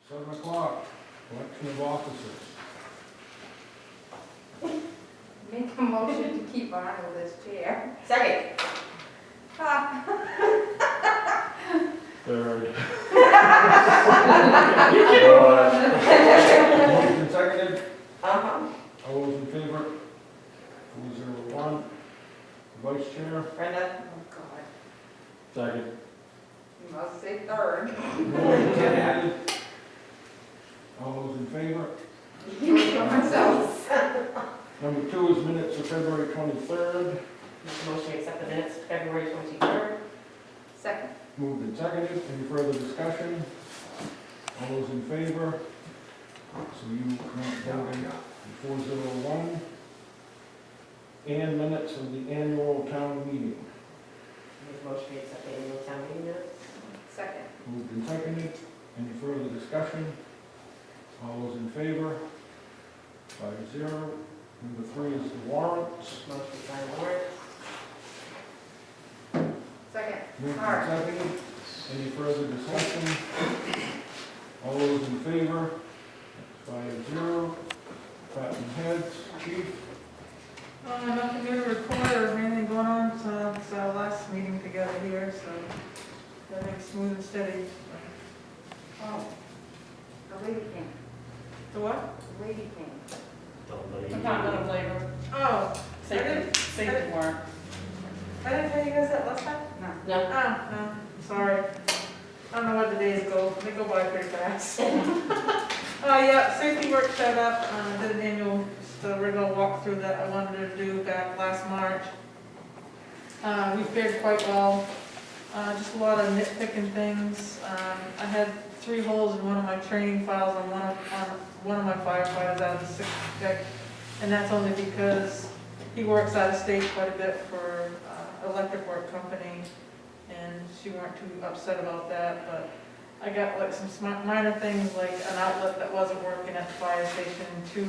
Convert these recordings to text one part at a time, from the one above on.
7 o'clock, election of officers. Make a motion to keep Arnold as chair. Second. Third. Second. Moved and seconded, Uh-huh. all those in favor? 401. Vice chair? Brenda? Oh, God. Second. You must say third. Moved and seconded. All those in favor? For myself. Number 2 is minutes of February 23rd. Make a motion to accept the minutes, February 23rd. Second. Moved and seconded, any further discussion? All those in favor? So you not voting 401. And minutes of the annual town meeting. Make a motion to accept the annual town meeting minutes. Second. Moved and seconded, any further discussion? All those in favor? 5-0. Number 3 is the warrants. Motion to sign warrants. Second. Moved All and right. seconded, any further discussion? All those in favor? 5-0. Patton heads, chief? Nothing new to report or anything going on since our last meeting together here, so everything's smooth and steady. Oh. The lady came. The what? The lady came. Department of Labor. Oh, Safety warrant. I didn't tell you guys that last time? No. No. Oh, no, sorry. I don't know what the days go, they go by pretty fast. Yeah, safety work set up, did an annual, just a regular walkthrough that I wanted to do back last March. We fared quite well, just a lot of nitpicking things. I had 3 holes in one of my training files on one of my firefighters out of the 6th deck, and that's only because he works out of state quite a bit for electric work company, and she weren't too upset about that, but I got like some minor things like an outlet that wasn't working at the fire station, 2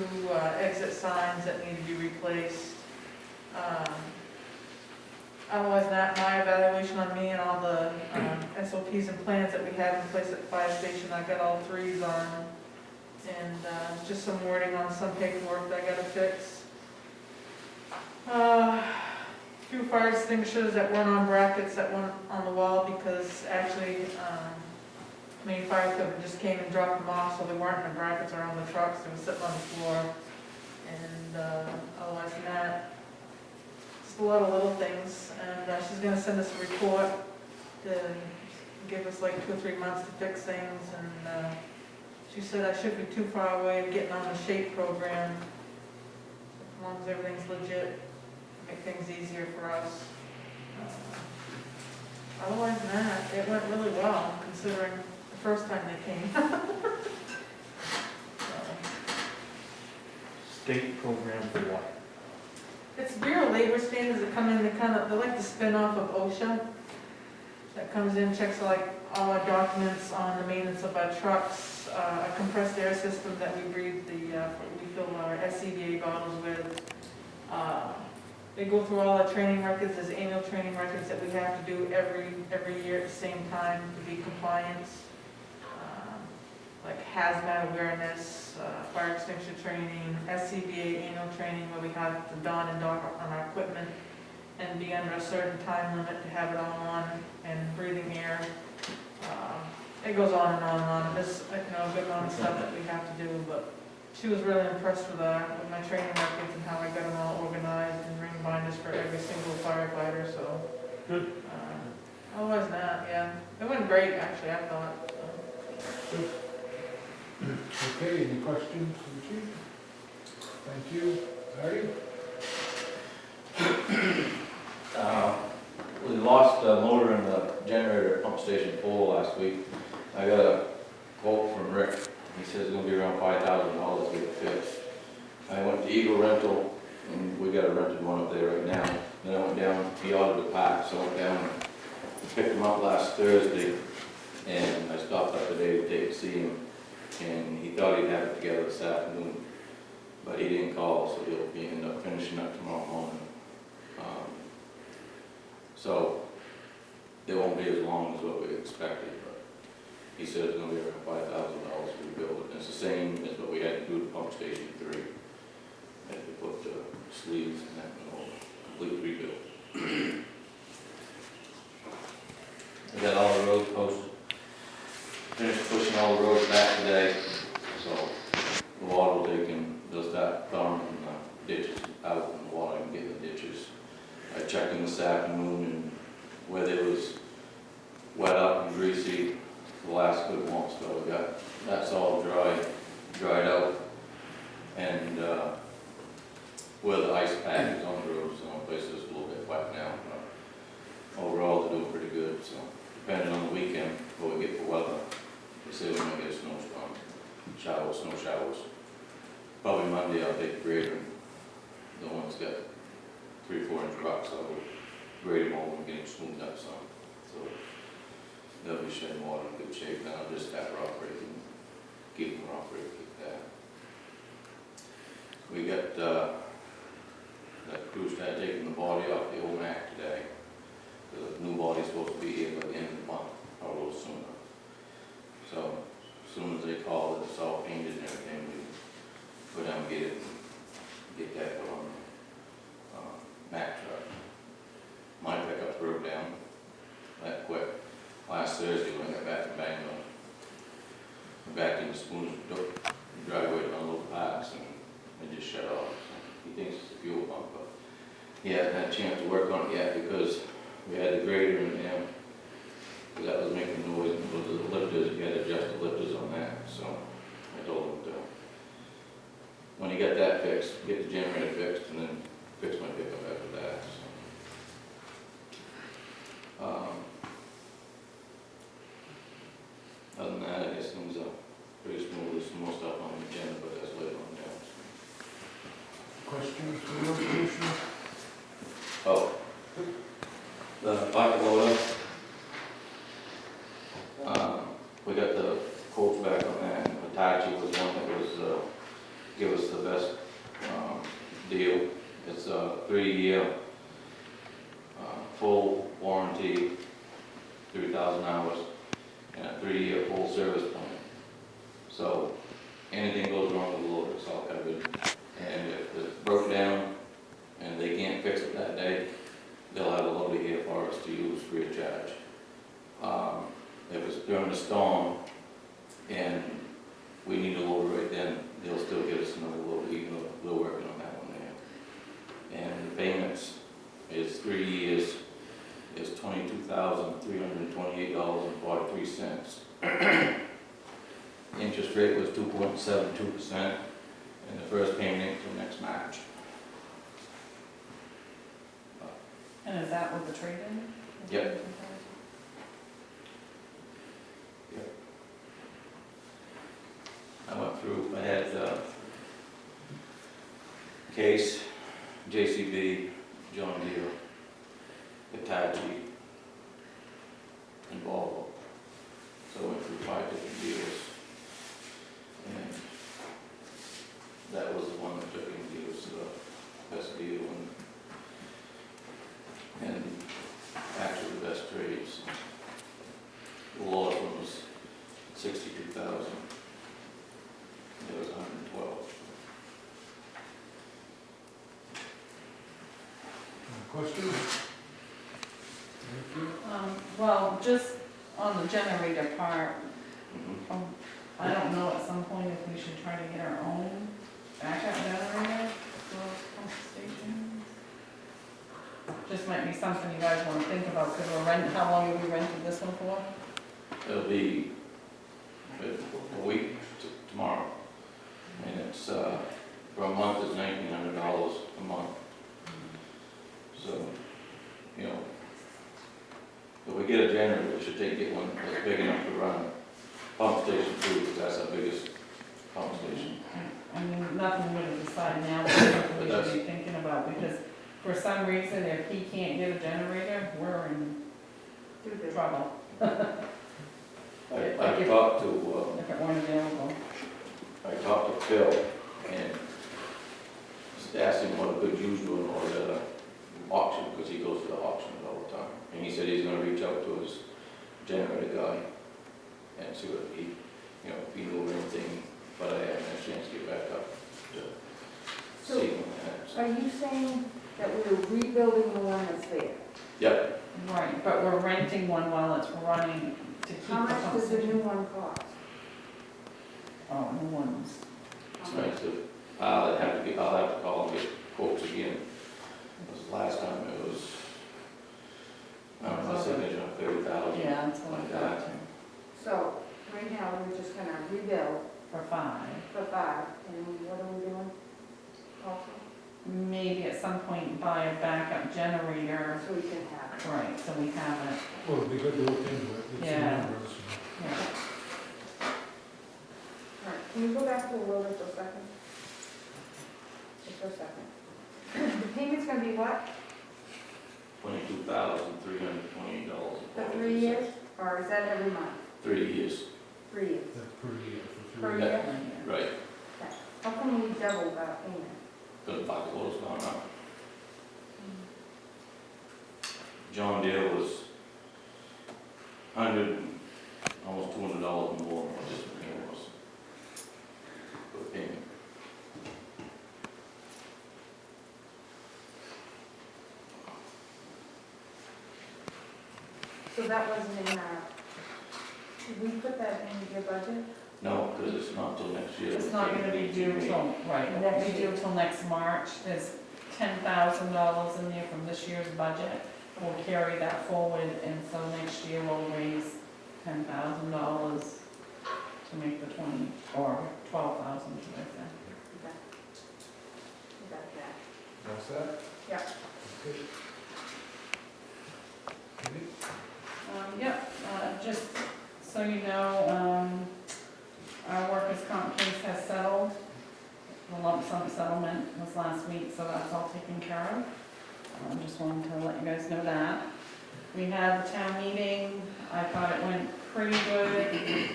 exit signs that need to be replaced. Otherwise than that, my evaluation on me and all the SOPs and plans that we have in place at the fire station, I got all 3s on. And just some wording on some paperwork that I gotta fix. Few fire extinguishers that weren't on brackets that went on the wall because actually, main fire equipment just came and dropped them off, so they weren't in the brackets or on the trucks, they were sitting on the floor. And otherwise than that, just a lot of little things. And she's gonna send us a report to give us like 2 or 3 months to fix things. And she said I shouldn't be too far away of getting on the SHAPE program. As long as everything's legit, make things easier for us. Otherwise than that, it went really well considering the first time they came. State program for what? It's Bureau of Labor standards that come in, they're like the spin-off of OSHA. That comes in, checks like all our documents on the maintenance of our trucks, a compressed air system that we breathe we fill our SCBA bottles with. They go through all our training records, there's annual training records that we have to do every year at the same time to be compliant. Like hazmat awareness, fire extinguisher training, SCBA annual training where we have to don and dock on our equipment and be under a certain time limit to have it all on and breathing air. It goes on and on and on. There's a good amount of stuff that we have to do, but she was really impressed with my training records and how I got them all organized and ring binders for every single firefighter, so. Good. Otherwise than that, yeah. It went great, actually, I thought. Good. Okay, any questions for the chief? Thank you. Larry? We lost a motor in the generator at pump station 4 last week. I got a quote from Rick. He says it's gonna be around $5,000 to get it fixed. I went to Eagle Rental, and we got a rented one up there right now. Then I went down, he ordered the pack, so I went down and picked him up last Thursday, and I stopped up today to see him, and he thought he'd have it together this afternoon, but he didn't call, so he'll be end up finishing up tomorrow morning. So it won't be as long as what we expected, but he said it's gonna be around $5,000 to rebuild it. And it's the same as what we had to do to pump station 3. Had to put the sleeves and that, and all, complete rebuild. We got all the roads posted. Finished pushing all the roads back today, so the water will take and they'll start throwing the ditches out and the water can get in the ditches. I checked in this afternoon and where there was wet up and greasy the last good month, so we got, that's all dried out. And where the ice pack is on the roads, some places a little bit wet now, but overall they're doing pretty good, so depending on the weekend, what we get for weather, they say we might get a snowstorm, snow showers. Probably Monday I'll take the grader, the one that's got 3-4 inch rocks, I'll grade them over and get them smoothed up some. So they'll be shedding water in good shape, then I'll just start rock breaking, keep them rock breaking, keep that. We got, that crew started taking the body off the old Mac today. The new body's supposed to be here by the end of the month, or a little sooner. So, as soon as they call it, it's all painted and everything, we go down and get it, and get that put on the Mac truck. My pickup broke down that quick. Last Thursday when I got back from Bangor, I backed in the spoon driveway to unload parts and it just shut off. He thinks it's a fuel pump, but he hasn't had a chance to work on it yet because we had the grader in there, because that was making noise, and with the lifters, you had to adjust the lifters on that, so I told him to, when he got that fixed, get the generator fixed, and then fix my pickup after that, so. Other than that, I guess things are pretty smooth, there's some more stuff on the agenda, but that's later on down. Questions for the resolution? Oh. The bucket loader. We got the quotes back on that. Hitachi was one that was, give us the best, deal. It's a 3-year, full warranty, 3,000 hours, and a 3-year full service plan. So, anything goes wrong with the loader, it's all covered. And if it's broke down and they can't fix it that day, they'll have a loader here for us to use free of charge. If it's during the storm and we need a loader right then, they'll still give us another loader, even though we're working on that one there. And the payments is 3 years, is $22,328.43. Interest rate was 2.72%, and the first payment until next March. And is that with the trade-in? Yep. I went through, I had Case, JCB, John Deere, Hitachi, and Volvo. So I went through 5 different deals. And that was the one that took me, it was the best deal and actually the best trades. The lowest one was 62,000. It was 112. Questions? Thank you. Well, just on the generator part, I don't know at some point if we should try to get our own backup generator for pump stations. Just might be something you guys want to think about, because we're renting, how long have we rented this one for? It'll be a week tomorrow. And it's, for a month, it's $1,900 a month. So, you know, if we get a generator, we should get one that's big enough to run pump station too, because that's our biggest pump station. I mean, nothing really to decide now, but something we should be thinking about, because for some reason, if he can't get a generator, we're in trouble. I talked to, If it weren't available. I talked to Phil and just asked him what a good used one or the auction, because he goes to the auctions all the time. And he said he's gonna reach out to his generator guy and see what he, you know, if he knew anything, but I haven't had a chance to get back up to So- see him. So, Are you saying that we're rebuilding the one that's there? yep, Right, but we're renting one while it's running to keep the How much pump does the station. new one cost? Oh, new ones. it's nice to, I'll have to call and get quotes again. Because last time it was, I don't know, signature on 30,000. Yeah, that's what I Like got that. to, So, right now, we're just gonna rebuild for 5. for 5, and what are we doing also? Maybe at some point buy a backup generator, So we can have it. right, so we have it, Well, it'd be good to look into it, get some Yeah. numbers. yeah. All right, can you go back to the loader for a second? Just for a second. The payment's gonna be what, $22,328. for 3 years, or is that every month? 3 years, 3 years. That's per year for Per 3 years. year? right. How come we doubled our payment? Because the bucketload's gone up. John Deere was almost $200 more than what this one was. For the payment. So that wasn't in our, did we put that in your budget? No, because it's not till next year. It's not gonna be due till, right, it won't be due till next March. There's $10,000 in there from this year's budget. We'll carry that forward, and so next year we'll raise $10,000 to make the 20, or 12,000, should I say. Okay. We got that. That's that? Yeah. Okay. Okay. Yep, just so you know, our workers' comp case has settled. The lump sum settlement was last week, so that's all taken care of. Just wanted to let you guys know that. We had the town meeting, I thought it went pretty good.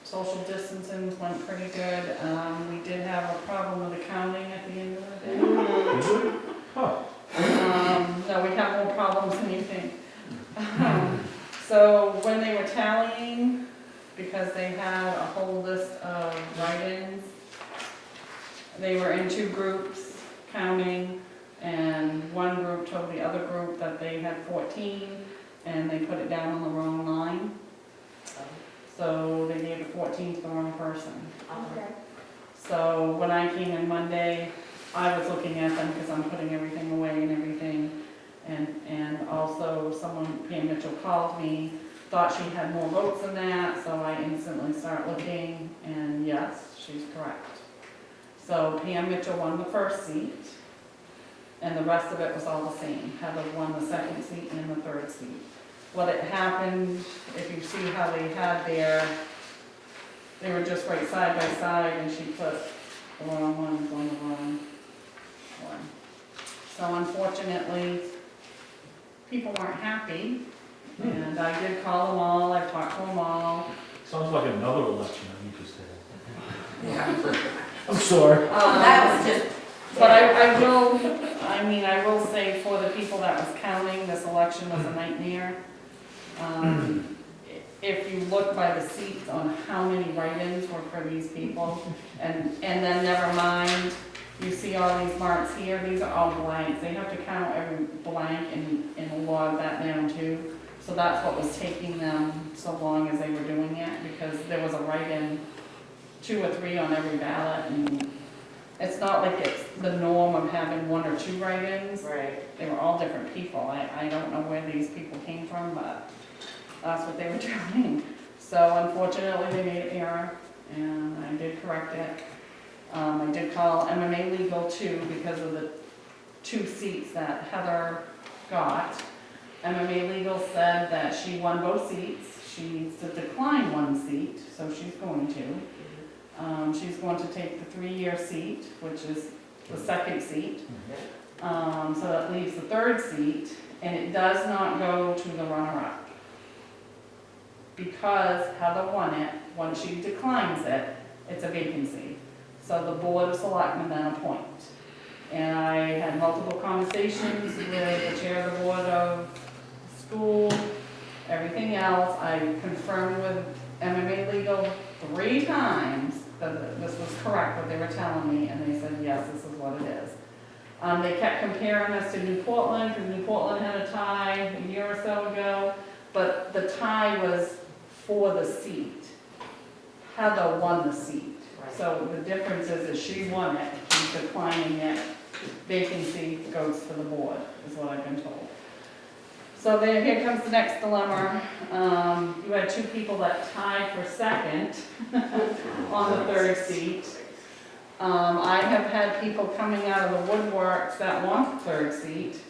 Social distancing went pretty good. We did have a problem with accounting at the end of the day. Huh. No, we have more problems than you think. So when they were tallying, because they had a whole list of write-ins, they were in 2 groups counting, and one group told the other group that they had 14, and they put it down on the wrong line. So they gave the 14 to the wrong person. Okay. So when I came in Monday, I was looking at them because I'm putting everything away and everything. And also someone, Pam Mitchell, called me, thought she had more votes than that, so I instantly start looking, and yes, she's correct. So Pam Mitchell won the first seat, and the rest of it was all the same. Heather won the second seat and the third seat. What had happened, if you see how they had they were just right side by side, and she put the wrong ones on the wrong one. So unfortunately, people weren't happy, and I did call them all, I talked to them all. Sounds like another election I need to say. Yeah. I'm sorry. That was just. But I will say for the people that was counting, this election was a nightmare. If you look by the seats on how many write-ins were for these people, and then never mind, you see all these marks here, these are all blanks. They have to count every blank and log that down too. So that's what was taking them so long as they were doing it, because there was a write-in 2 or 3 on every ballot, and it's not like it's the norm of having 1 or 2 write-ins. Right. They were all different people. I don't know where these people came from, but that's what they were doing. So unfortunately, they made an error, and I did correct it. I did call MMA Legal too, because of the 2 seats that Heather got. MMA Legal said that she won both seats. She needs to decline 1 seat, so she's going to. She's going to take the 3-year seat, which is the second seat. So that leaves the 3rd seat, and it does not go to the runner-up. Because Heather won it, once she declines it, it's a vacancy. So the Board of Selectmen then appoint. And I had multiple conversations with the chair of the Board of School, every everything else, I confirmed with MMA Legal 3 times that this was correct, what they were telling me, and they said, yes, this is what it is. They kept comparing us to New Portland, because New Portland had a tie a year or so ago, but the tie was for the seat. Heather won the seat. Right. So the difference is she won it, she's declining it, vacancy goes to the board, is what I've been told. So then here comes the next dilemma. You had 2 people that tied for second on the 3rd seat. I have had people coming out of the woodworks that want the 3rd seat.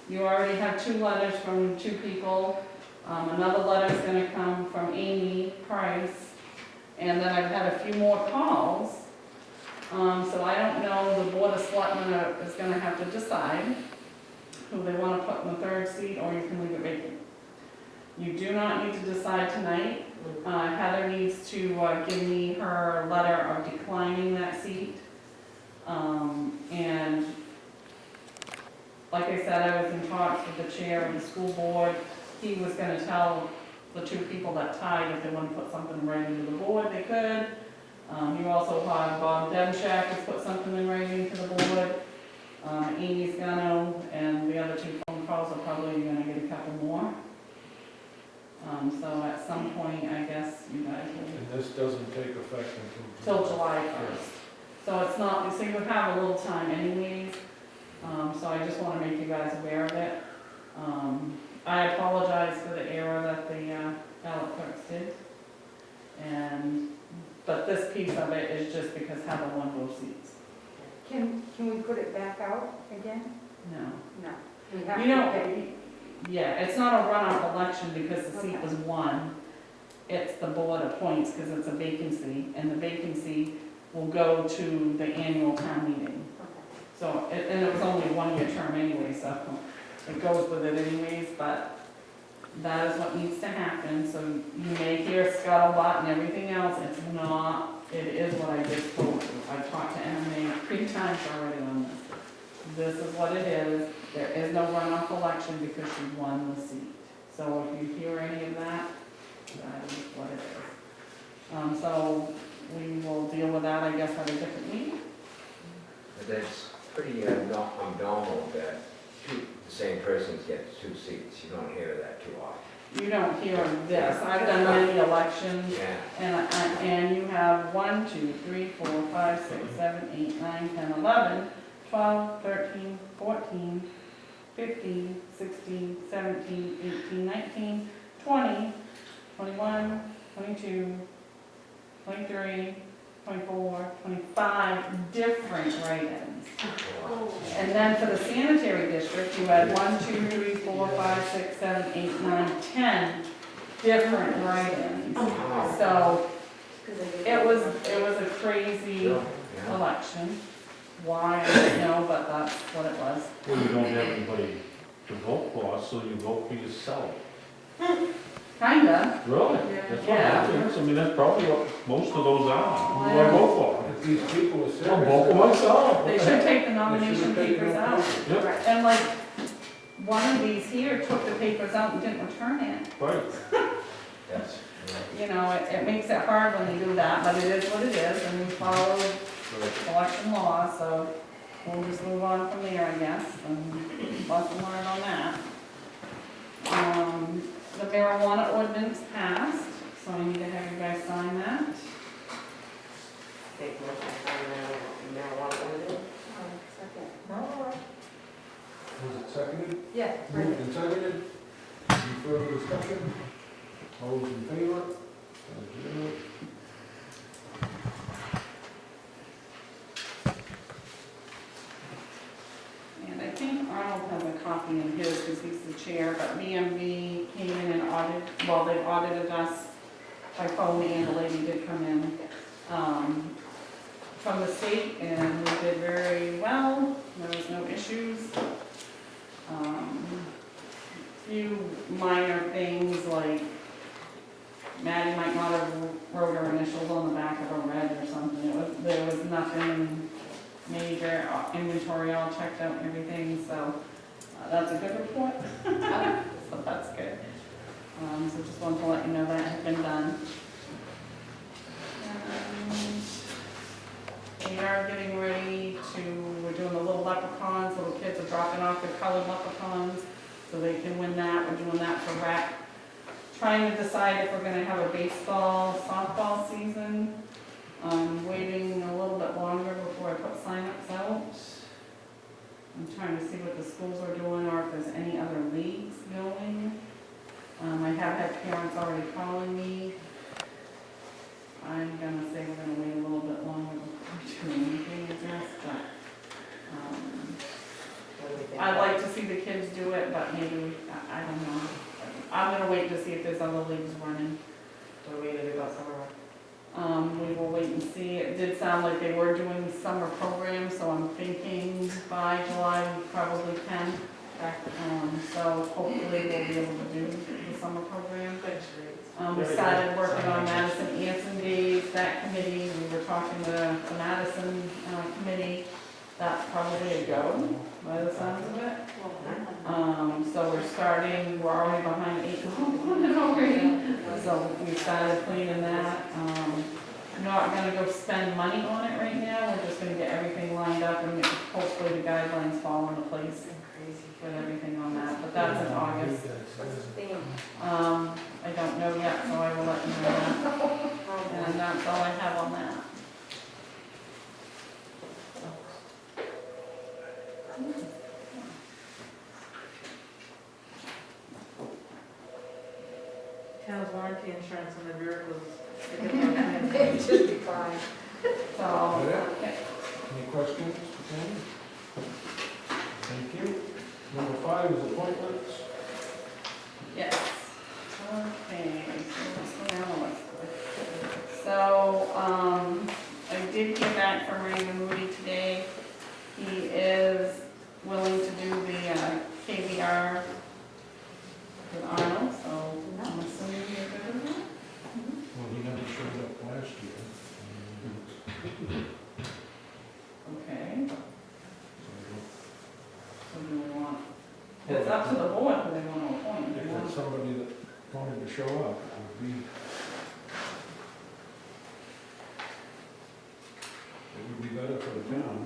You already have 2 letters from 2 people. Another letter is gonna come from Amy Price. And then I've had a few more calls. So I don't know, the Board of Selectmen is gonna have to decide who they wanna put in the 3rd seat, or you can leave it vacant. You do not need to decide tonight. Heather needs to give me her letter of declining that seat. And like I said, I was in talks with the chair of the school board. He was gonna tell the 2 people that tied if they want to put something right into the board, they could. You also had Bob Demchak has put something in writing to the board. Amy's gonna, and the other 2 phone calls are probably gonna get a couple more. So at some point, I guess you guys will, And this doesn't take effect till July 1st. So it's not, so you have a little time anyways. So I just wanna make you guys aware of it. I apologize for the error that the ballot clerks did. But this piece of it is just because Heather won both seats. Can we put it back out again? No. No. We have You to know, pick. yeah, it's not a runoff election because the seat Okay. was won. It's the board appoints because it's a vacancy, and the vacancy will go to the annual town meeting. Okay. So, and it was only a 1-year term anyway, so it goes with it anyways, but that is what needs to happen. So you may hear scuttlebutt and everything else, it's not, it is what I just told you. I've talked to MMA 3 times already on this. This is what it is. There is no runoff election because she won the seat. So if you hear any of that, that is what it is. So we will deal with that, I guess, at a different meeting. But that's pretty abnormal that the same person gets 2 seats. You don't hear that too often. You don't hear this. I've done many elections. Yeah. And you have 1, 2, 3, 4, 5, 6, 7, 8, 9, 10, 11, 12, 13, 14, 15, 16, 17, 18, 19, 20, 21, 22, 23, 24, 25 different write-ins. And then for the sanitary district, you had 1, 2, 3, 4, 5, 6, 7, 8, 9, 10 different write-ins. So it was a crazy election. Why, I don't know, but that's what it was. Well, you don't have anybody to vote for, so you vote for yourself. Kinda. Really? Yeah. That's what Yeah. happens. I mean, that's probably what most of those are. Who do I vote for? If these people are serious. I'll vote for myself. They should take the They nomination should've taken papers no out. pictures. Yep, And like, one of these here took the papers out and didn't return it. right. Yes. You know, it makes it hard when they do that, but it is what it is, and we follow election law, so we'll just move on from there, I guess, and lesson learned on that. The marijuana ordinance passed, so I need to have you guys sign that. Take motion to sign the marijuana ordinance. Second. Was it seconded? Yes. Moved and seconded. Any further discussion? All those in favor? 5-0. And I think Arnold has a copy in his because he's the chair, but BMV came in and audited, well, they audited us by phone and the lady did come in from the state and we did very well. There was no issues. Few minor things like Maddie might not have wrote her initials on the back of a red or something. There was nothing major, inventory all checked out and everything, so that's a good report. So that's good. So just just wanted to let you know that had been done. And we are getting ready we're doing the little leprechauns, little kids are dropping off their colored leprechauns, so they can win that, we're doing that for rec. Trying to decide if we're gonna have a baseball, softball season. I'm waiting a little bit longer before I put signups out. I'm trying to see what the schools are doing or if there's any other leagues going. I have had parents already calling me. I'm gonna say we're gonna wait a little bit longer before doing anything, I guess, but, What do we think? I'd like to see the kids do it, but maybe, I don't know. I'm gonna wait to see if there's other leagues running. What are we gonna do about summer rec? We will wait and see. It did sound like they were doing summer programs, so I'm thinking by July we probably can. So hopefully we'll be able to do the summer program. We started working on Madison Anson Days, that committee, we were talking to the Madison committee. That's probably a go, by the sounds of it. So we're already behind 8 on it already. So we started cleaning that. Not gonna go spend money on it right now, we're just gonna get everything lined up and hopefully the guidelines fall into place with everything on that, but that's in August. What's the theme? I don't know yet, so I will let you know that. And that's all I have on that. Town's warranty insurance on the vehicles. It should be fine. So, Yeah. Any questions, Tammy? Thank you. Number 5 is appointments. yes. Okay, so what's going on with So, I did get back from Raymond Moody today. He is willing to do the KVR with Arnold, so I'm assuming you're good with that? Well, he never showed up last year. Okay, So so do we want, it's up to the board who they want to appoint. if there's somebody that wanted to show up, it would be, better for the town.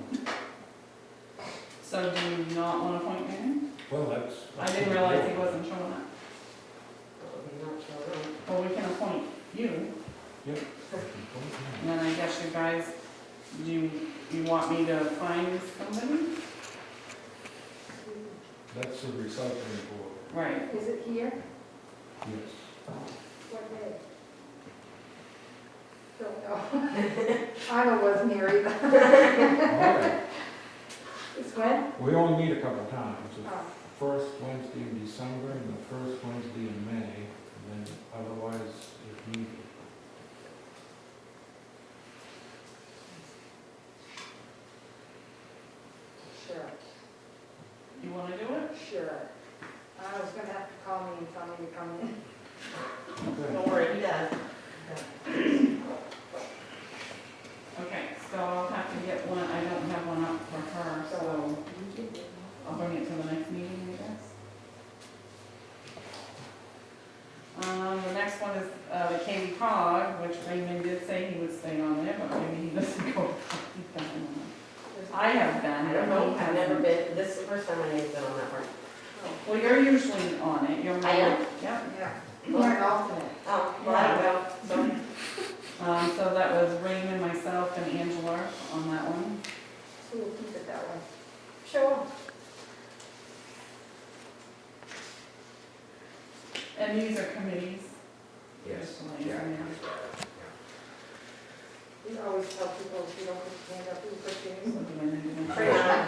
So do you not want to appoint him? Well, that's. I didn't realize he wasn't showing up. I'm not sure. Well, we can appoint you, and then I guess you guys, do you want me to find somebody? That's the recycling board, Right. Is it here? yes. What day? Don't know. I wasn't here either. All right. It's when? We only meet a couple times, the Oh, first Wednesday in December and the first Wednesday in May, and then otherwise if needed. sure, You want to do it? sure. I was gonna have to call me and tell me to come in. Okay. Don't worry, he does. Okay, so I'll have to get one, I don't have one up for her, so I'll bring it to the next meeting, I guess. The next one is the KV cog, which Raymond did say he would stay on there, but maybe he doesn't go. I have been. I don't know, he I've never hasn't. been, this is the first time I've been on that one. Well, you're usually on it, you're. I am? Yep. Yeah, you're an alternate. Oh, well, I don't know, so. So that was Raymond, myself, and Angela on that one. So we'll keep it that way. Sure. And these are committees. Yes. Just to let you Yeah. know. We always tell people if you don't put your hand up, you put your So hand do I need to make Pretty sure? much,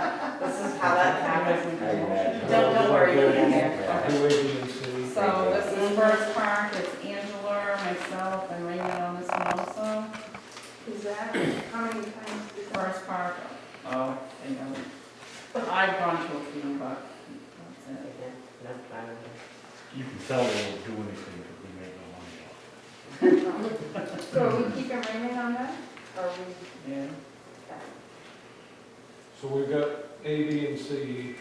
this is how that happens. You guys make a motion? Don't worry, you'll get there. Do ABC. So this is first park, it's Angela, myself, and Raymond on this one also. up. Is that, how many times is that? First park, oh, I know. I've gone to a few, but that's it. Enough time. You can tell they won't do anything if we make no money off it. So are we keeping Raymond on that? Or are we? Yeah. So we've got A, B, and C. We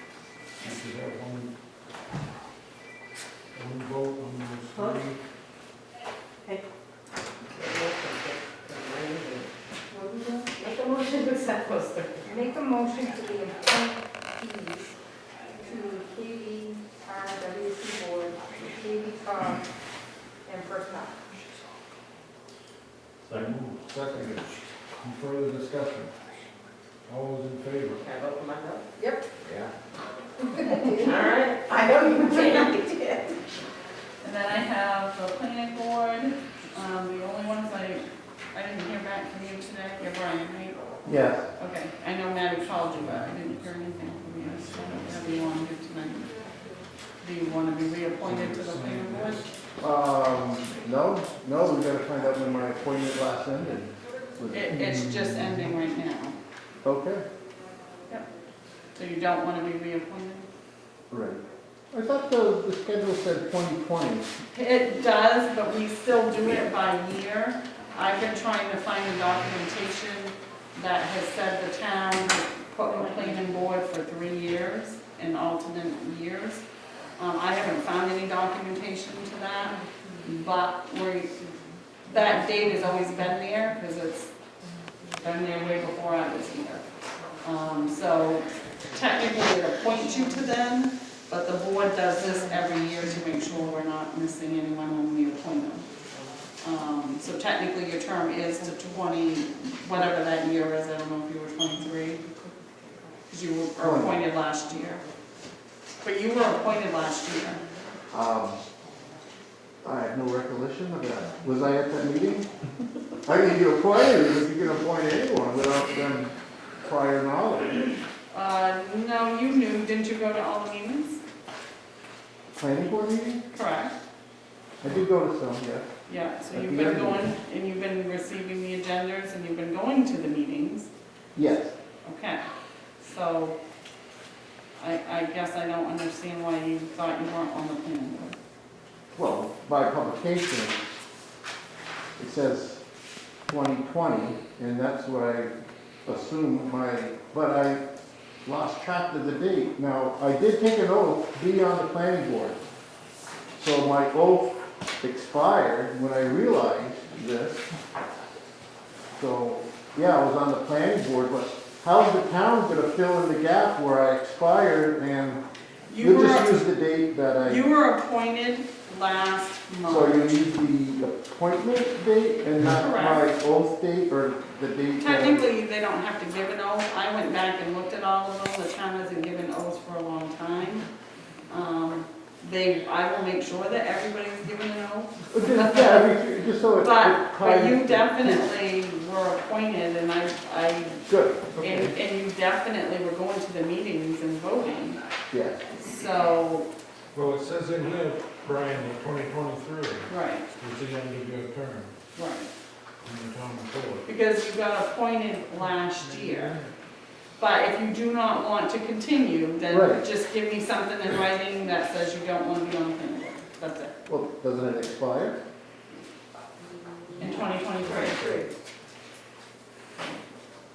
should have one vote on those three. make a motion to the appointees to KVRWC board, KV Cog, and personnel. Second. Seconded. Any further discussion? All those in favor? Can I vote for myself? Yep. Yeah. All right, I know you can. And then I have the planning board, the only ones I didn't hear back from you today, you're Brian, right? Yes. Okay, I know Maddie called you, but I didn't hear anything from you, so whatever you want to do tonight. Do you want to be reappointed to the planning board? No, we gotta find out when my appointment last ended. It's just ending right now, Okay, so you don't want to be reappointed? right. I thought the schedule said 2020. It does, but we still do it by year. I've been trying to find the documentation that has said the town has put in the planning board for 3 years in alternate years. I haven't found any documentation to that, but that date has always been there, because it's been there way before I was here. So technically it appoints you to them, but the board does this every year to make sure we're not missing anyone when we appoint them. So technically your term is to 20, whatever that year is, I don't know if you were 23, because you were appointed last year. But you were appointed last year. I have no recollection of that. Was I at that meeting? I think you appointed, if you can appoint anyone without them prior knowledge. No, you knew, didn't you go to all the meetings? Planning board meeting? Correct. I did go to some, yes. Yeah, so At you've the been end. going, and you've been receiving the agendas, and you've been going to the meetings. Yes. Okay, so I guess I don't understand why you thought you weren't on the planning board. Well, by publication, it says 2020, and that's what I assumed but I lost track of the date. Now, I did take an oath to be on the planning board. So my oath expired when I realized this. So, yeah, I was on the planning board, but how's the town gonna fill in the gap where I expired and You you just were, use the date that I... you were appointed last So you month. use the appointment date and not my oath date or the date? that- Technically, they don't have to give an oath. I went back and looked at all of them. The town hasn't given oaths for a long time. I will make sure that everybody's given an oath. Just so it... But you definitely were appointed, and Good, okay, and you definitely were going to the meetings and voting. yes. So, Well, it says in here, Brian, in 2023 right, is the end of your term right. in the town board. Because you got appointed last year. But if you do not want to continue, then Right. just give me something in writing that says you don't want to be on the planning board. That's it. Well, doesn't it expire? In 2023.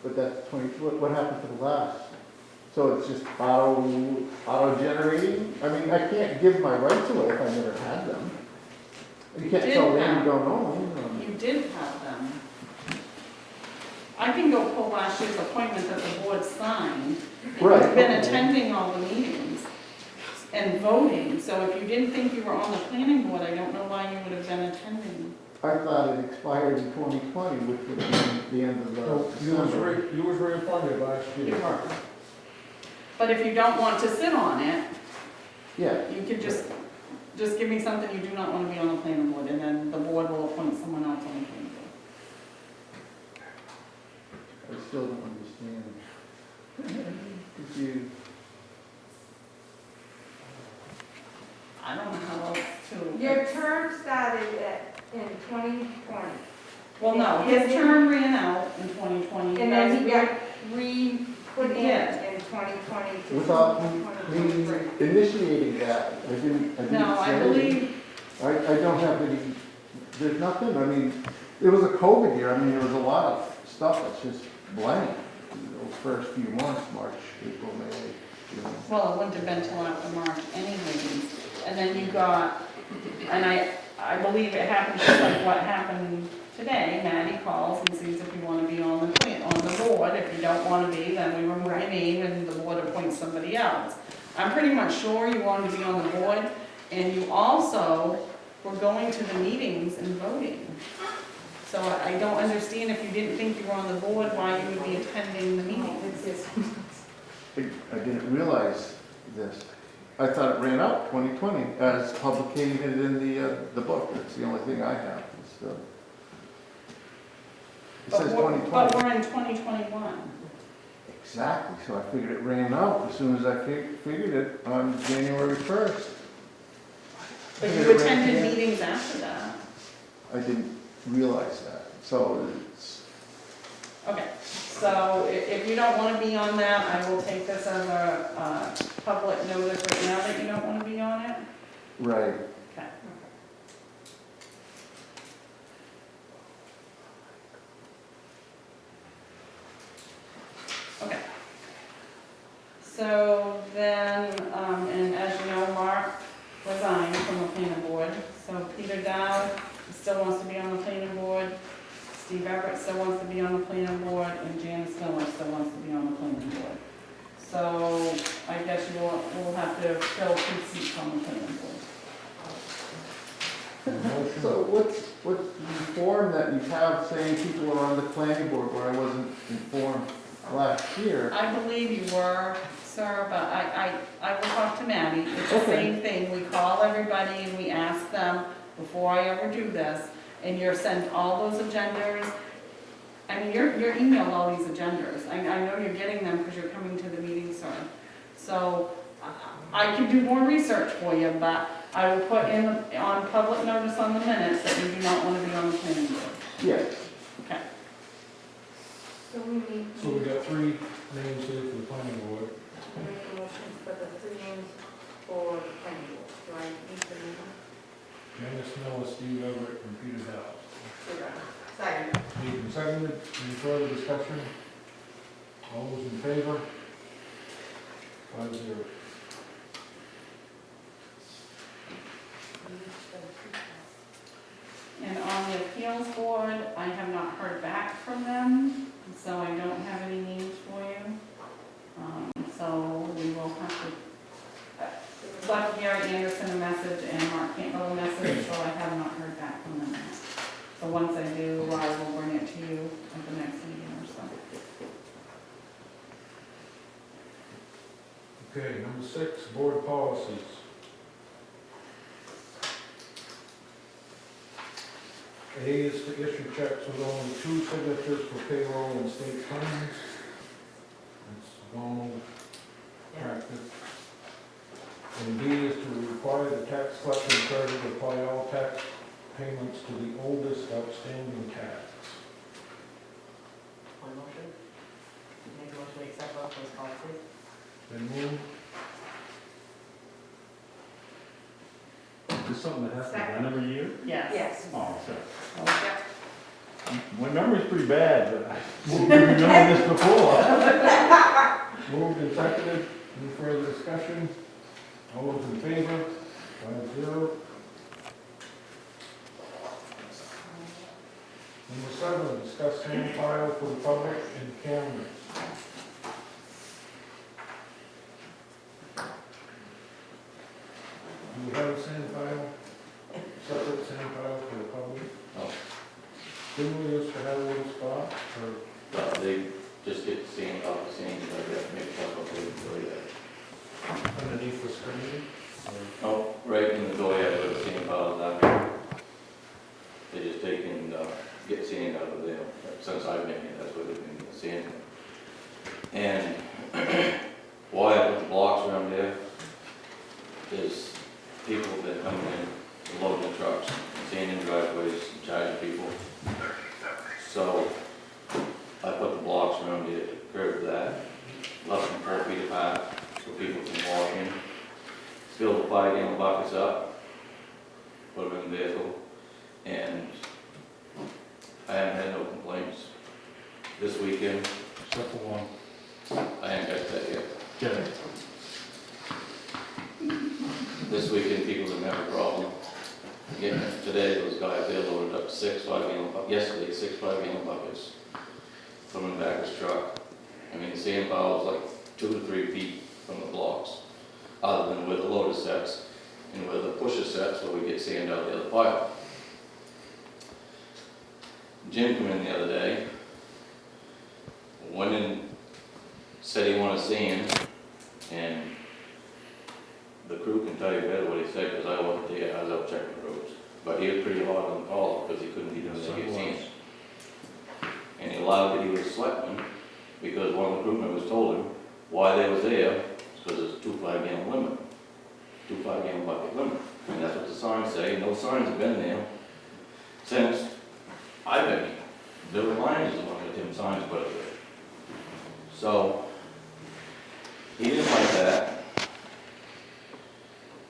But that's 20, what happened to the last? So it's just auto-generating? I mean, I can't give my rights away if I never had them. You can't did tell them have- you don't own them. You did have them. I can go pull last year's appointment that the board signed. Right, You've been okay. attending all the meetings and voting, so if you didn't think you were on the planning board, I don't know why you would have been attending. I thought it expired in 2020, which would have been the end of So you was December. you was reappointed last You year. were. But if you don't want to sit on it, Yeah, you could just give me something you do not want to be on the planning board, and then the board will appoint someone else on the planning board. I still don't understand. Confused. I don't know how else to. Your term started in 2020, Well, no, his term ran out in 2020. and then he That's got re-put in Yeah. 2020 to Without me 2023. initiating that, I didn't No, I say. believe, I don't have any, there's nothing, I mean, it was a COVID year, I mean, there was a lot of stuff that's just blank. Those first few months, March, April, May, June. well, it wouldn't have been till after March anyways. And then you got, and I believe it happened just like what happened today, Maddie calls and sees if you wanna be on the board. If you don't wanna be, then we remove your name and the board appoints somebody else. I'm pretty much sure you wanted to be on the board, and you also were going to the meetings and voting. So I don't understand, if you didn't think you were on the board, why you would be attending the meetings. I didn't realize this. I thought it ran out 2020 as publicated in the book. That's the only thing I have. It says But 2020. we're in 2021. Exactly, so I figured it ran out as soon as I figured it on January 1st. But Figured you it ran attended again. meetings after that. I didn't realize that, so it's, Okay, so if you don't want to be on that, I will take this as a public notice right now that you don't want to be on it. right. Okay. Okay. So then, and as you know, Mark resigned from the planning board, so Peter Dow still wants to be on the planning board, Steve Everett still wants to be on the planning board, and Janice Miller still wants to be on the planning board. So I guess we'll have to fill 2 seats on the planning board. Motion. So what's the form that you have saying people are on the planning board where I wasn't informed last year? I believe you were, sir, but I will talk to Maddie. It's the Okay. same thing. We call everybody and we ask them, before I ever do this, and you're sent all those agendas. I mean, you're emailed all these agendas. I know you're getting them because you're coming to the meeting, sir. So I can do more research for you, but I will put in on public notice on the minutes that you do not want to be on the planning board. Yes. Okay. So we need So we got 3 names here for the planning board. to make a motion for the 3 names for the planning board. Do I need to name them? Janice Miller, Steve Everett, and Peter Dow. Second. Made and seconded. Any further discussion? All those in favor? 5-0. And on the appeals board, I have not heard back from them, so I don't have any names for you. So we will have to, left Gary Anderson a message and Mark Campbell a message, so I have not heard back from them yet. So once I do, I will bring it to you at the next meeting or so. Okay, number 6, board policies. A is to issue checks with only 2 signatures for payroll and state claims. It's normal practice. And B is to require the tax collector treasurer to apply all tax payments to the oldest outstanding tax. One motion. Make a motion to accept both those policies. Been moved. Is this something that has to be done every year? Yes. Oh, sorry. Okay. My memory's pretty bad, but I didn't remember this before. Moved and seconded. Any further discussion? All those in favor? 5-0. Number 7, discuss sand file for the public and cameras. Do we have a sand file? Separate sand file for the public? No. Didn't we used to have a little spot for They just get the same, out the same, like that, make sure that underneath the screen? Oh, right in the door, yeah, where the sand piles are. They just take and get sand out of there. Since I've been here, that's where they've been getting sand. And why I put the blocks around there is people have been coming in, loading the trucks, sanding driveways, and charging people. So I put the blocks around the curb that, left them 4 feet apart, so people can walk in, fill the 5-gallon buckets up, today, those guys, they loaded up 6 5-gallon buckets, yesterday, 6 5-gallon buckets from the back of his truck. I mean, the sand pile was like 2 to 3 feet from the blocks, other than where the loader sets and where the pusher sets, where we get sand out of the other pile. Jim came in the other day, went in, said he wanted sand, and the crew can tell you better what he said, because I wasn't there, I was out checking the roads. But he was pretty hard on the collar, because he couldn't get in there to get sand. And he allowed that he was a selectman, because one of the crew members told him why they was there, because it's a 2 5-gallon limit. 2 5-gallon bucket limit. And that's what the signs say, and those signs have been there since I've been here. Bill Lyons is the one that them signs put up there. So, he didn't like that.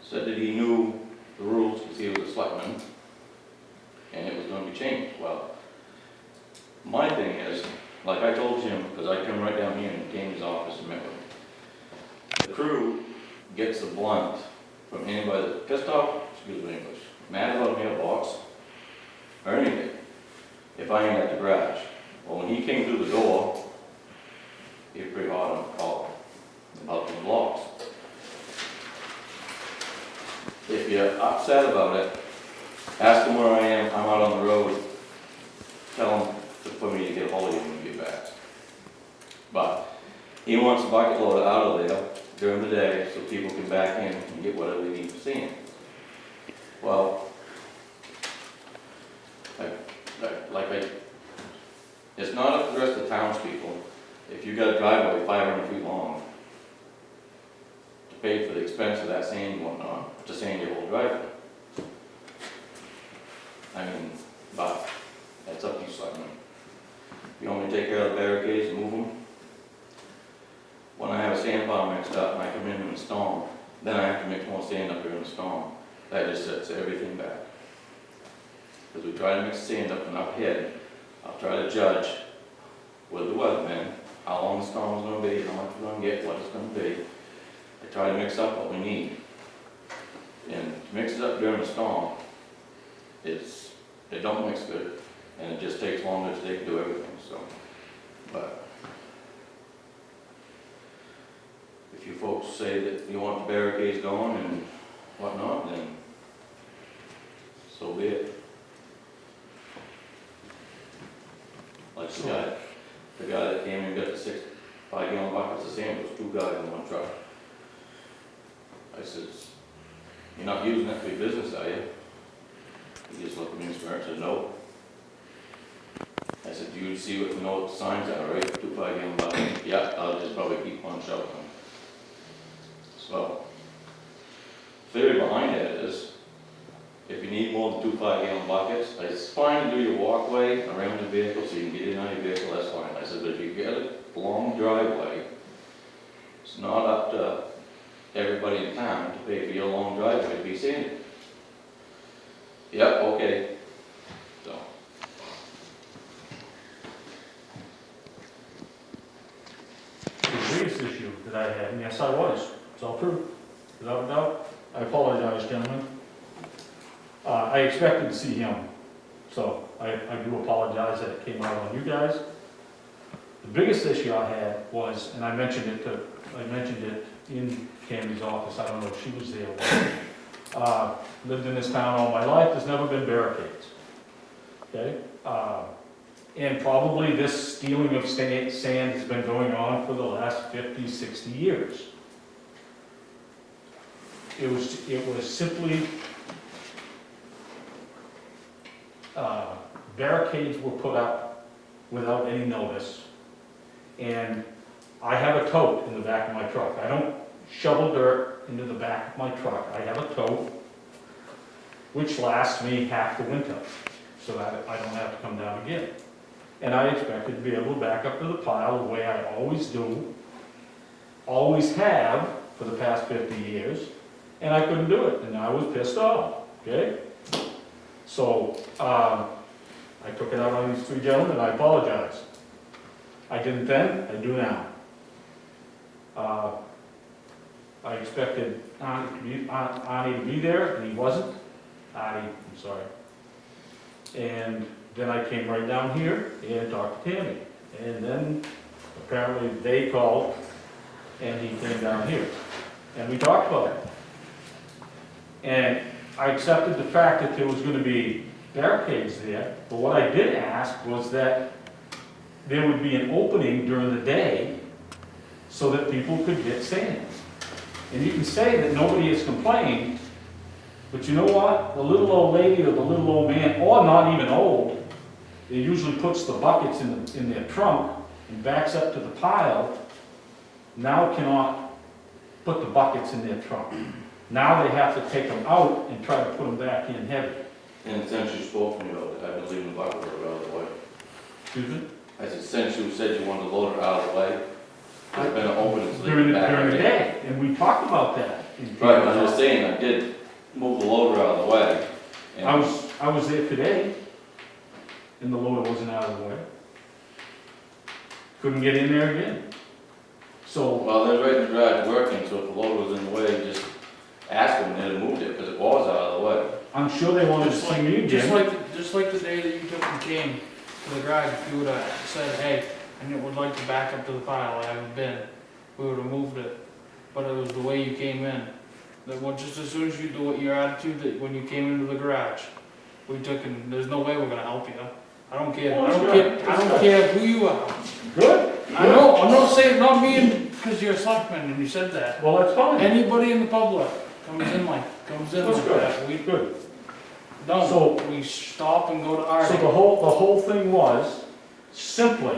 Said that he knew the rules because he was a selectman, and it was going to be changed. Well, my thing is, like I told Jim, because I come right down here and came to his office and met with him, the crew gets the blunt from anybody that's pissed off, excuse my English, mad about a mailbox, or anything, if I ain't at the garage. Well, when he came through the door, he was pretty hard on the collar about the blocks. If you're upset about it, ask him where I am, I'm out on the road, tell him for me to get a hold of you when you get back. But he wants a bucket loader out of there during the day so people can back in and get whatever they need for sand. Well, it's not up to the rest of the townspeople, if you got a driveway 500 feet long, to pay for the expense of that sand and whatnot, to sand your whole driveway. I mean, but that's up to you, selectmen. You want me to take care of the barricades and move them? When I have a sand pile mixed up and I come in and install them, then I have to mix more sand up here and install them. That just sets everything back. Because we try to mix sand up and up ahead, I'll try to judge with the weatherman how long the storm's going to be, how much we're going to get, what it's going to be. I try to mix up what we need. And to mix it up during the storm, it don't mix good, and it just takes longer to take to do everything. So, but if you folks say that you want the barricades going and whatnot, then so be it. Like the guy that came and got the 6 5-gallon buckets of sand, was 2 guys in one truck. I says, you're not using that for your business, are you? He just looked at me and said, no. I said, do you see what the signs are, right? 2 5-gallon buckets. Yeah, I'll just probably keep one shelf on. So, theory behind that is, if you need more than 2 5-gallon buckets, it's fine to do your walkway around the vehicle so you can get in on your vehicle, that's fine. I said, but if you get a long driveway, it's not up to everybody in town to pay for your long driveway to be sanded. Yep, okay. So. The biggest issue that I had, and yes I was, it's all true, without a doubt, I apologize, gentlemen. I expected to see him, so I do apologize that it came out on you guys. The biggest issue I had was, and I mentioned it in Candy's office, I don't know if she was there. Lived in this town all my life, there's never been barricades, okay? And probably this stealing of sand has been going on for the last 50, 60 years. It was simply, barricades were put up without any notice. And I have a tote in the back of my truck. I don't shovel dirt into the back of my truck. I have a tote which lasts me half the winter so that I don't have to come down again. And I expected to be able to back up to the pile the way I always do, always have for the past 50 years, and I couldn't do it, and I was pissed off, okay? So, I took it out on these 3 gentlemen, and I apologize. I didn't then, I do now. I expected Arnie to be there, and he wasn't. I'm sorry. And then I came right down here and talked to Tammy. And then apparently they called and he came down here. And we talked about it. And I accepted the fact that there was gonna be barricades there, but what I did ask was that there would be an opening during the day so that people could get sand. And you can say that nobody has complained, but you know what? The little old lady or the little old man, or not even old, they usually puts the buckets in their trunk and backs up to the pile, now cannot put the buckets in their trunk. Now they have to take them out and try to put them back in heavy. And since you spoke to me about it, I've been leaving the bucket loader out of the way. Excuse me? I said, since you said you wanted the loader out of the way, there's been an opening to leave During it the, back. during the day, and we talked about that. Right, but I was saying, I did move the loader out of the way. and- I was there today, and the loader wasn't out of the way. Couldn't get in there again. So, Well, they're right in the garage working, so if the loader was in the way, just ask them, they'd have moved it, because it was out of the way. I'm sure they wanted to Just see me like, again. just like the day that you took and came to the garage, if you would've said, hey, I would like to back up to the pile, I haven't been, we would've moved it. But it was the way you came in. That what, just as soon as you do it, your attitude that when you came into the garage, we took and, there's no way we're gonna help you. I don't care, Well, I don't that's care, good. I don't care who you are. Good. I know, I'm not saying, not me, because you're a selectman and you said that. Well, that's fine. Anybody in the public comes in like That's good. that, we Good. don't. So- We stop and go to So Artie. the whole thing was simply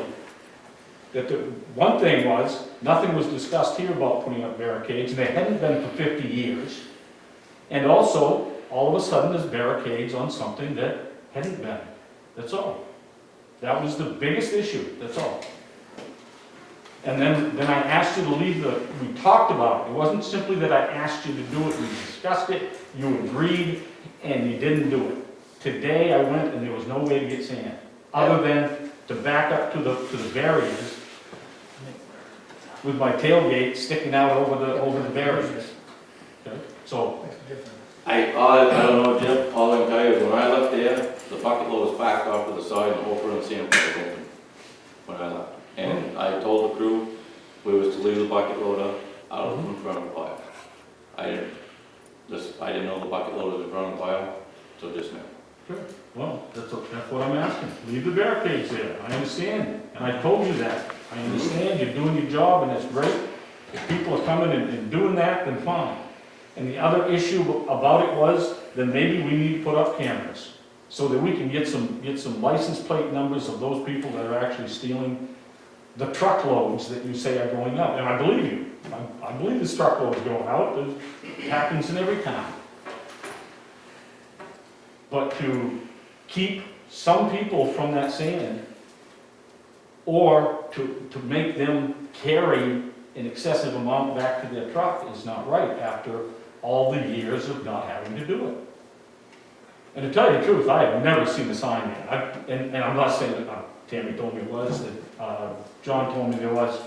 that the, one thing was, nothing was discussed here about putting up barricades, and they hadn't been for 50 years. And also, all of a sudden, there's barricades on something that hadn't been. That's all. That was the biggest issue, that's all. And then I asked you to leave we talked about it. It wasn't simply that I asked you to do it, we discussed it, you agreed, and you didn't do it. Today, I went and there was no way to get sand, other than to back up to the barriers with my tailgate sticking out over the barriers. Okay? So, I don't know, Jim, all I can tell you is when I left there, the bucket load was backed off to the side and the whole front of the sand pit was open when I left. And I told the crew, we was to leave the bucket loader out in front of the pile. I didn't know the bucket loader was in front of the pile, so just now. well, that's what I'm asking. Leave the barricades there. I understand, and I told you that. I understand you're doing your job, and that's great. If people are coming and doing that, then fine. And the other issue about it was, then maybe we need to put up cameras, so that we can get some license plate numbers of those people that are actually stealing the truckloads that you say are going out. And I believe you. I believe this truckload is going out. It happens in every town. But to keep some people from that sand, or to make them carry an excessive amount back to their truck is not right after all the years of not having to do it. And to tell you the truth, I have never seen a sign yet. And I'm not saying that Tammy told me it was, that John told me there was.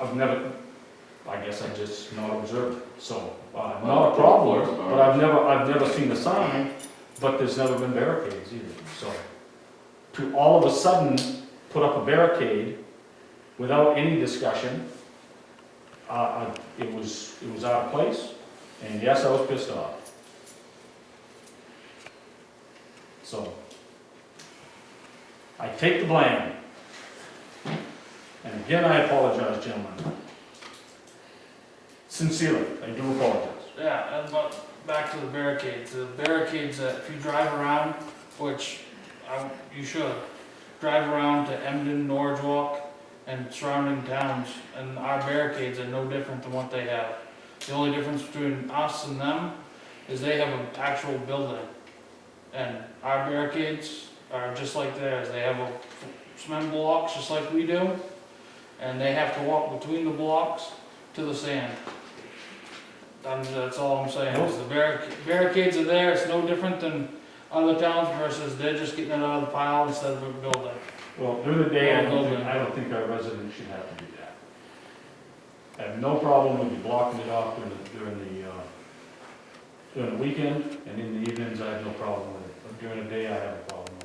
I've never, I guess I just not observed it. So, not a problem, but I've never seen a sign, but there's never been barricades either. So, to all of a sudden put up a barricade without any discussion, it was out of place, and yes, I was pissed off. So, I take the blame. And again, I apologize, gentlemen. Sincerely, I do apologize. Yeah, and but back to the barricades. The barricades that if you drive around, which you should, drive around to Emden, Norwalk, and surrounding towns, and our barricades are no different than what they have. The only difference between us and them is they have an actual building. And our barricades are just like theirs. They have cement blocks just like we do, and they have to walk between the blocks to the sand. That's all I'm saying, is the barricades are there, it's no different than other towns versus they're just getting it out of the pile instead of a building. Well, during the day, I don't think our residents should have to do that. I have no problem with you blocking it off during the weekend, and in the evenings, I have no problem with it. But during the day, I have a problem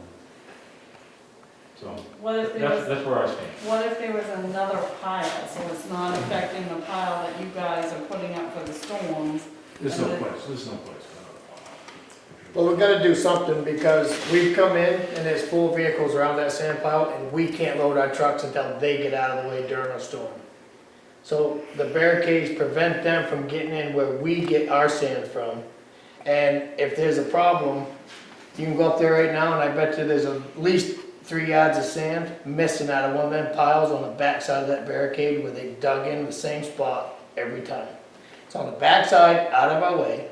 So, What if there was, that's where I stand. what if there was another pile, so it's not affecting the pile that you guys are putting up for the storms? There's And no then- place, there's no place. Well, we've gotta do something because we've come in and there's 4 vehicles around that sand pile and we can't load our trucks until they get out of the way during a storm. So the barricades prevent them from getting in where we get our sand from. And if there's a problem, you can go up there right now and I bet you there's at least 3 yards of sand missing out of one of them piles on the back side of that barricade where they dug in the same spot every time. It's on the back side, out of our way.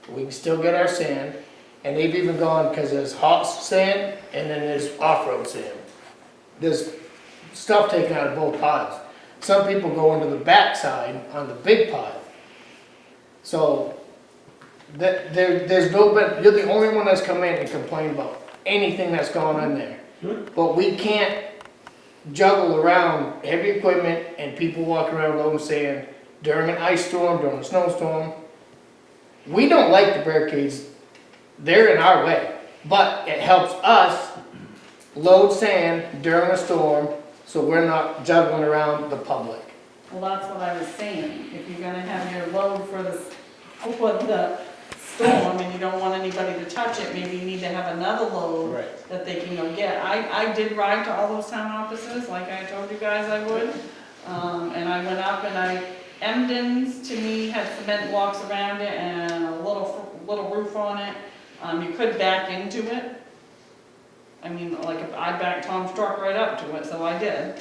We can still get our sand, and they've even gone, because there's hot sand and then there's off-road sand. There's stuff taken out of both piles. Some people go into the back side on the big pile. So, there's no, but you're the only one that's come in and complained about anything that's gone on there. Good. But we can't juggle around heavy equipment and people walking around loading sand during an ice storm, during a snowstorm. We don't like the barricades, they're in our way, but it helps us load sand during a storm, so we're not juggling around the public. Well, that's what I was saying, if you're gonna have your load for the storm and you don't want anybody to touch it, maybe you need to have another load Right. that they can go get. I did ride to all those town offices, like I told you guys I would. And I went up and Emden's to me had cement blocks around it and a little roof on it. You could back into it. I mean, like if I backed Tom's truck right up to it, so I did.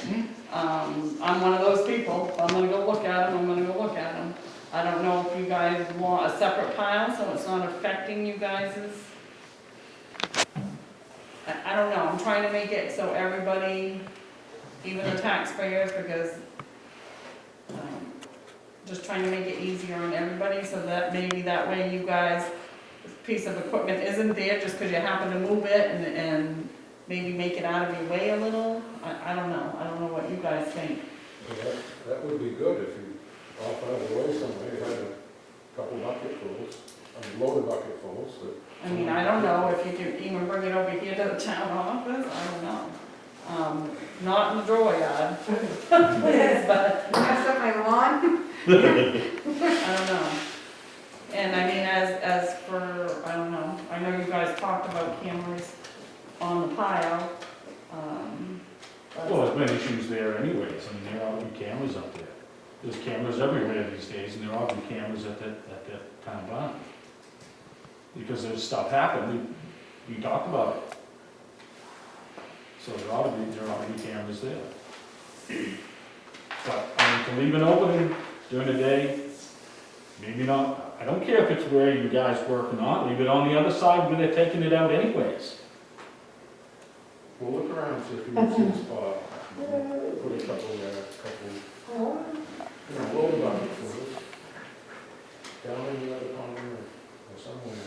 I'm one of those people, I'm gonna go look at them, I don't know if you guys want a separate pile, so it's not affecting you guys's. I don't know, I'm trying to make it so everybody, even the taxpayers, because, just trying to make it easier on everybody, so that maybe that way you guys, this piece of equipment isn't there just because you happen to move it and maybe make it out of your way a little. I don't know what you guys think. That would be good if you off out of the way somewhere, you had a couple bucketfuls, loaded bucketfuls that. I mean, I don't know if you could even bring it over here to the town office, I don't know. Not in the drawer yard, but Mess up my lawn? I don't know. And I mean, as for, I don't know, I know you guys talked about cameras on the pile. Well, there's been issues there anyways, I mean, there ought to be cameras up there. There's cameras everywhere these days, and there ought to be cameras at that town barn. Because there's stuff happened, we talked about it. So there ought to be cameras there. But, I mean, to leave it open during the day, maybe not, I don't care if it's where you guys work or not, leave it on the other side where they're taking it out anyways. Well, look around, see if you can see a spot, put a couple there, loaded bucketfuls, down in the other corner or somewhere.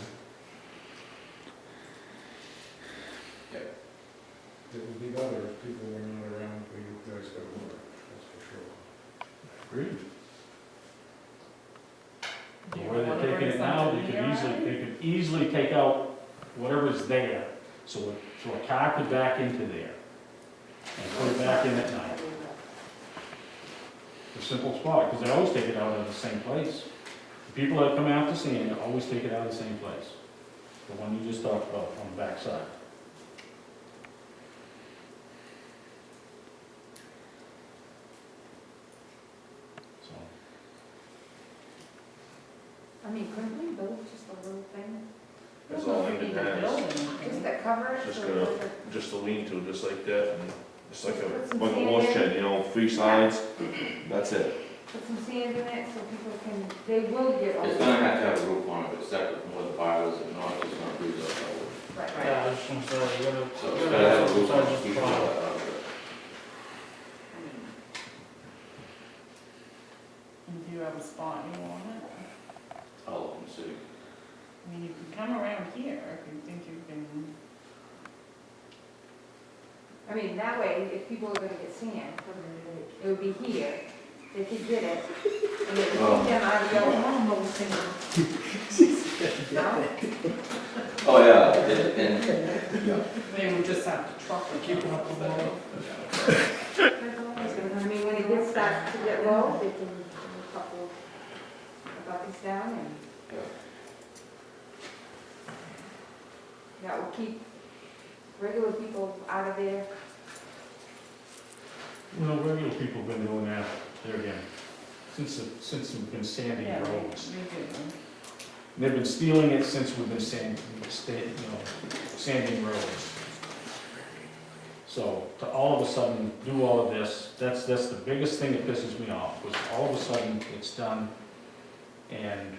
It would be better if people were not around where you guys go to work, that's for sure. Agreed. Where they're taking it now, they could easily take out whatever's there, so a car could back into there and put it back in at night. A simple spot, because they always take it out of the same place. The people that come after sand always take it out of the same place. The one you just talked about on the back side. So, I mean, couldn't we build just a little thing? That's all You it need a depends. building. Just to cover it? Just so gonna- that Just a lean-to, just like that, and just like Put some like a sand horse in. shed, you know, 3 sides, that's it. Put some sand in it so people can, they will get all. It's gonna have to have a roof on it, but separate from where the pile is, if not, it's gonna freeze up. Right, Yeah, I was just gonna say, you So gotta, it's you gotta gotta have have a some roof on side it, just keep pile. all that out of it. Do you have a spot you want it? I'll look and see. I mean, you can come around here if you think you can. I mean, that way, if people are gonna get sand, it would be here, they could get it, and it would Oh. take them out of the almost No? Oh, yeah, and They would just have to truck it. Keeping up with the law. I mean, when it gets starts to get low, they can do a couple of buckets down and that will keep regular people out of there. Regular people have been doing that, there again, since we've been sanding Yeah, roads. we do. They've been stealing it since we've been sanding roads. So to all of a sudden do all of this, that's the biggest thing that pisses me off, was all of a sudden it's done, and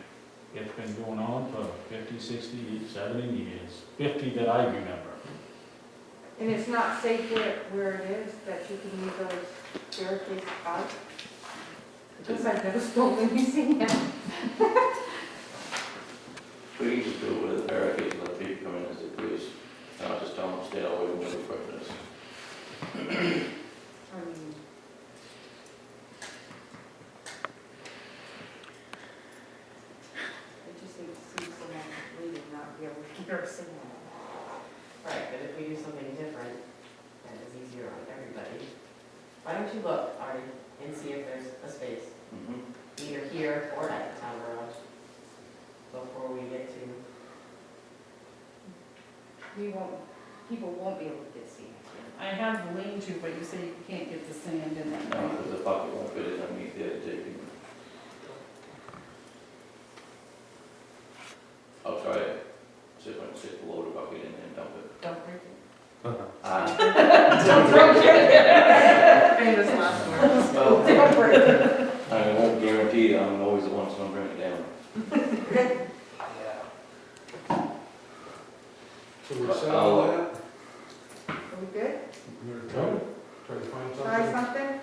it's been going on for 50, 60, 70 years, 50 that I remember. And it's not safe where it is, that you can leave those barricades out. Because I've never stolen anything yet. We can just do it with the barricades, let people come in as they please. And I'll just tell them to stay away from where the equipment is. I mean, I just hate to see someone leaving, not be able to hear us sing. Right, but if we do something different, that is easier on everybody. Why don't you look, Artie, and see if there's a space, either here or at the town garage, before we get to. People won't be able to get seen. I have the lean-to, but you say you can't get the sand in there. No, because the bucket won't fit it underneath there to take it. I'll try it. See if I can stick the loader bucket in there and dump it. Don't break it. Don't break it. Famous last words. Well, Don't break it. I won't guarantee I'm always the one that's gonna bring it down. So we settle all that? Are we good? We're gonna try to find Try something? something?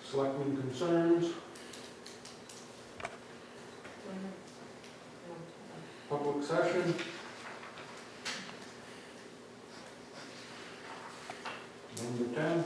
Selectmen concerns, public session. Number 10.